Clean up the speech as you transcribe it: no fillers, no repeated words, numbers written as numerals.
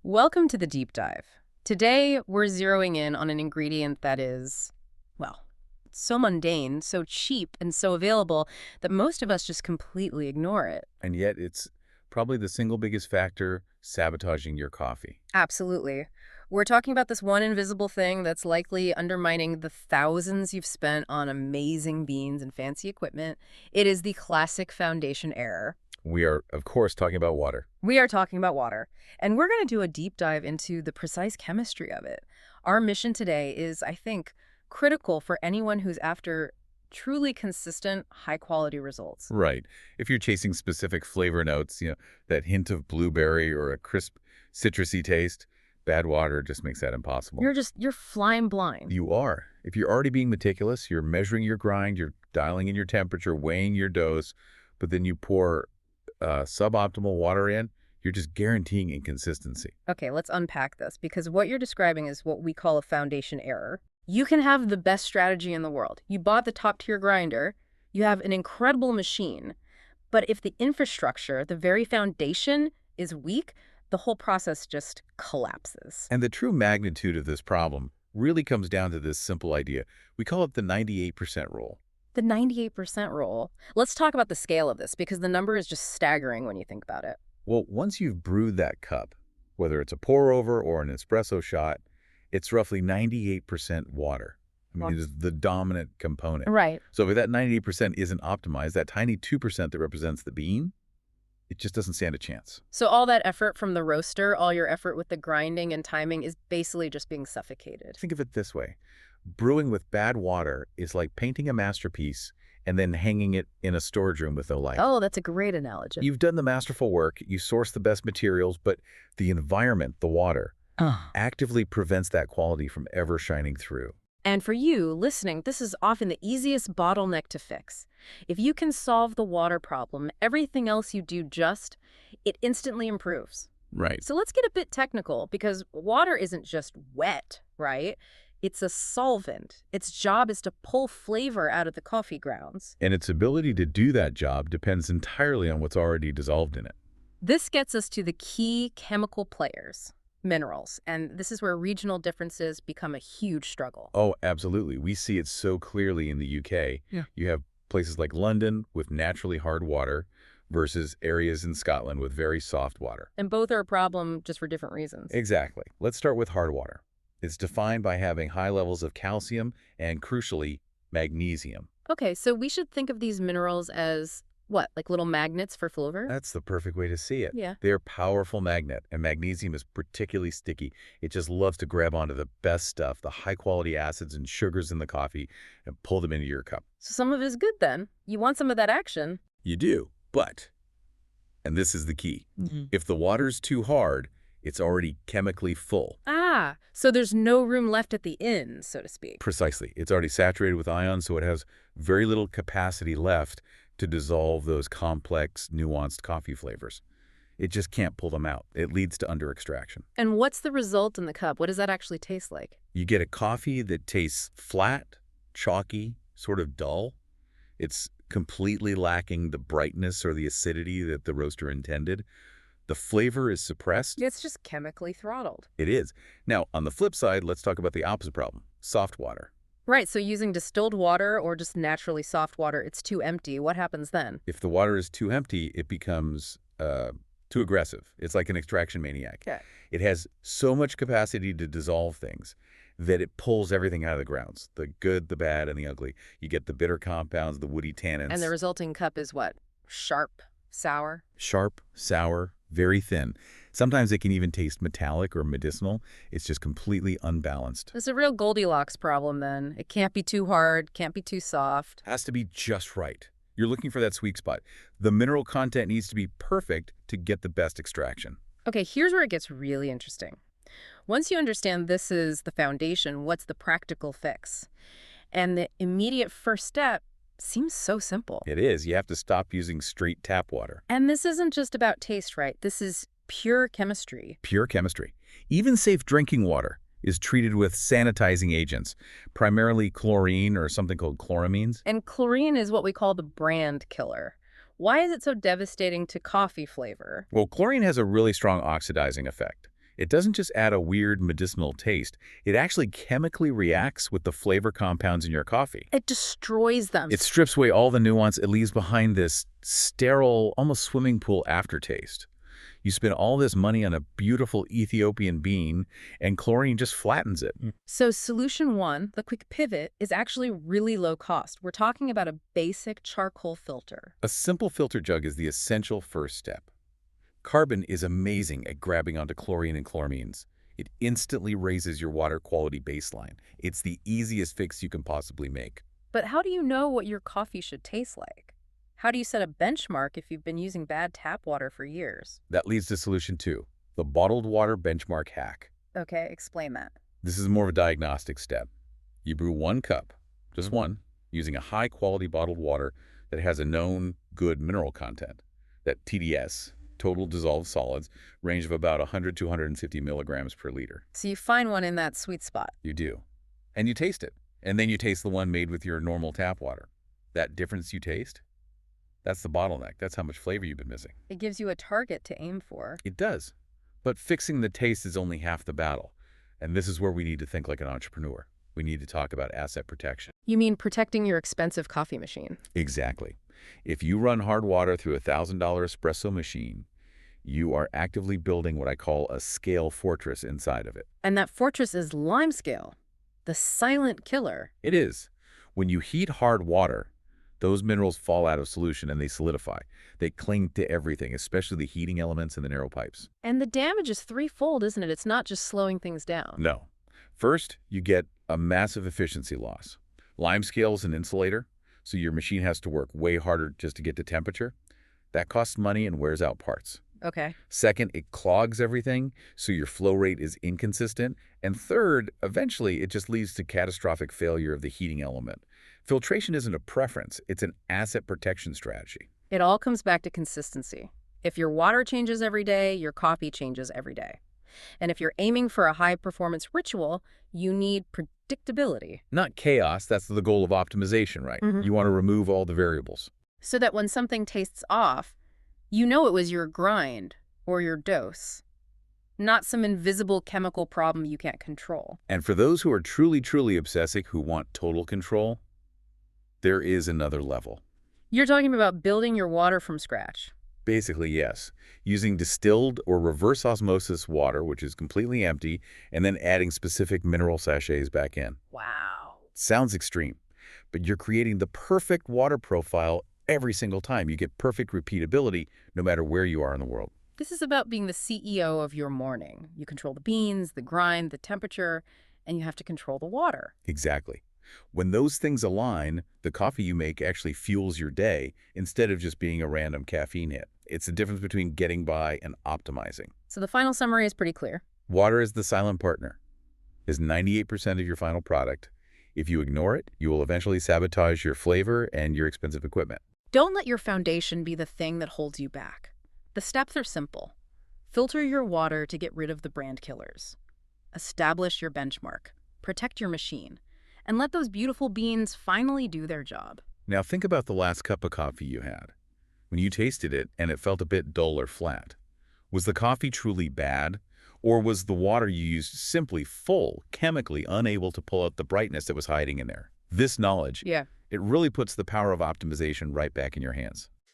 Welcome to the deep dive. Today, we're zeroing in on an ingredient that is, well, so mundane, so cheap, and so available that most of us just completely ignore it. And yet it's probably the single biggest factor sabotaging your coffee. Absolutely. We're talking about this one invisible thing that's likely undermining the thousands you've spent on amazing beans and fancy equipment. It is the classic foundation error. We are, of course, talking about water. We are talking about water, and we're going to do a deep dive into the precise chemistry of it. Our mission today is, I think, critical for anyone who's after truly consistent, high-quality results. Right. If you're chasing specific flavor notes, that hint of blueberry or a crisp citrusy taste, bad water just makes that impossible. You're flying blind. You are. If you're already being meticulous, you're measuring your grind, you're dialing in your temperature, weighing your dose, but then you pour suboptimal water in, you're just guaranteeing inconsistency. Okay, let's unpack this, because what you're describing is what we call a foundation error. You can have the best strategy in the world. You bought the top-tier grinder, you have an incredible machine, but if the infrastructure, the very foundation, is weak, the whole process just collapses. And the true magnitude of this problem really comes down to this simple idea. We call it the 98% rule. The 98% rule. Let's talk about the scale of this, because the number is just staggering when you think about it. Well, once you've brewed that cup, whether it's a pour-over or an espresso shot, it's roughly 98% water. I mean, it is the dominant component. Right. So if that 98% isn't optimized, that tiny 2% that represents the bean, it just doesn't stand a chance. So all that effort from the roaster, all your effort with the grinding and timing is basically just being suffocated. Think of it this way. Brewing with bad water is like painting a masterpiece and then hanging it in a storage room with no light. Oh, that's a great analogy. You've done the masterful work, you source the best materials, but the environment, the water, actively prevents that quality from ever shining through. And for you, listening, this is often the easiest bottleneck to fix. If you can solve the water problem, everything else you do it instantly improves. Right. So let's get a bit technical, because water isn't just wet, right? It's a solvent. Its job is to pull flavor out of the coffee grounds. And its ability to do that job depends entirely on what's already dissolved in it. This gets us to the key chemical players, minerals, and this is where regional differences become a huge struggle. Oh, absolutely. We see it so clearly in the UK. Yeah. You have places like London with naturally hard water versus areas in Scotland with very soft water. And both are a problem just for different reasons. Exactly. Let's start with hard water. It's defined by having high levels of calcium and, crucially, magnesium. Okay, so we should think of these minerals as, what, like little magnets for flavor? That's the perfect way to see it. Yeah. They're a powerful magnet, and magnesium is particularly sticky. It just loves to grab onto the best stuff, the high-quality acids and sugars in the coffee, and pull them into your cup. So some of it is good then. You want some of that action. You do, but, and this is the key, if the water's too hard, it's already chemically full. So there's no room left at the end, so to speak. Precisely. It's already saturated with ions, so it has very little capacity left to dissolve those complex, nuanced coffee flavors. It just can't pull them out. It leads to under-extraction. And what's the result in the cup? What does that actually taste like? You get a coffee that tastes flat, chalky, sort of dull. It's completely lacking the brightness or the acidity that the roaster intended. The flavor is suppressed. It's just chemically throttled. It is. Now, on the flip side, let's talk about the opposite problem, soft water. Right, so using distilled water or just naturally soft water, it's too empty. What happens then? If the water is too empty, it becomes too aggressive. It's like an extraction maniac. Okay. It has so much capacity to dissolve things that it pulls everything out of the grounds, the good, the bad, and the ugly. You get the bitter compounds, the woody tannins. And the resulting cup is what? Sharp, sour? Sharp, sour, very thin. Sometimes it can even taste metallic or medicinal. It's just completely unbalanced. It's a real Goldilocks problem then. It can't be too hard, can't be too soft. Has to be just right. You're looking for that sweet spot. The mineral content needs to be perfect to get the best extraction. Okay, here's where it gets really interesting. Once you understand this is the foundation, what's the practical fix? And the immediate first step seems so simple. It is. You have to stop using straight tap water. And this isn't just about taste, right? This is pure chemistry. Pure chemistry. Even safe drinking water is treated with sanitizing agents, primarily chlorine or something called chloramines. And chlorine is what we call the brand killer. Why is it so devastating to coffee flavor? Well, chlorine has a really strong oxidizing effect. It doesn't just add a weird medicinal taste. It actually chemically reacts with the flavor compounds in your coffee. It destroys them. It strips away all the nuance. It leaves behind this sterile, almost swimming pool aftertaste. You spend all this money on a beautiful Ethiopian bean, and chlorine just flattens it. So solution one, the quick pivot, is actually really low cost. We're talking about a basic charcoal filter. A simple filter jug is the essential first step. Carbon is amazing at grabbing onto chlorine and chloramines. It instantly raises your water quality baseline. It's the easiest fix you can possibly make. But how do you know what your coffee should taste like? How do you set a benchmark if you've been using bad tap water for years? That leads to solution two, the bottled water benchmark hack. Okay, explain that. This is more of a diagnostic step. You brew 1 cup, just one, using a high-quality bottled water that has a known good mineral content. That TDS, total dissolved solids, range of about 100 to 150 milligrams per liter. So you find one in that sweet spot. You do. And you taste it. And then you taste the one made with your normal tap water. That difference you taste? That's the bottleneck. That's how much flavor you've been missing. It gives you a target to aim for. It does. But fixing the taste is only half the battle. And this is where we need to think like an entrepreneur. We need to talk about asset protection. You mean protecting your expensive coffee machine? Exactly. If you run hard water through a $1,000 espresso machine, you are actively building what I call a scale fortress inside of it. And that fortress is limescale, the silent killer. It is. When you heat hard water, those minerals fall out of solution and they solidify. They cling to everything, especially the heating elements and the narrow pipes. And the damage is threefold, isn't it? It's not just slowing things down. No. First, you get a massive efficiency loss. Limescale is an insulator, so your machine has to work way harder just to get to temperature. That costs money and wears out parts. Okay. Second, it clogs everything, so your flow rate is inconsistent. And third, eventually, it just leads to catastrophic failure of the heating element. Filtration isn't a preference, it's an asset protection strategy. It all comes back to consistency. If your water changes every day, your coffee changes every day. And if you're aiming for a high-performance ritual, you need predictability. Not chaos, that's the goal of optimization, right? You want to remove all the variables. So that when something tastes off, you know it was your grind or your dose, not some invisible chemical problem you can't control. And for those who are truly, truly obsessive, who want total control, there is another level. You're talking about building your water from scratch. Basically, yes. Using distilled or reverse osmosis water, which is completely empty, and then adding specific mineral sachets back in. Wow. Sounds extreme, but you're creating the perfect water profile every single time. You get perfect repeatability no matter where you are in the world. This is about being the CEO of your morning. You control the beans, the grind, the temperature, and you have to control the water. Exactly. When those things align, the coffee you make actually fuels your day instead of just being a random caffeine hit. It's the difference between getting by and optimizing. So the final summary is pretty clear. Water is the silent partner. Is 98% of your final product. If you ignore it, you will eventually sabotage your flavor and your expensive equipment. Don't let your foundation be the thing that holds you back. The steps are simple. Filter your water to get rid of the brand killers. Establish your benchmark. Protect your machine. And let those beautiful beans finally do their job. Now think about the last cup of coffee you had. When you tasted it and it felt a bit dull or flat, was the coffee truly bad? Or was the water you used simply full, chemically unable to pull out the brightness that was hiding in there? This knowledge, Yeah. it really puts the power of optimization right back in your hands.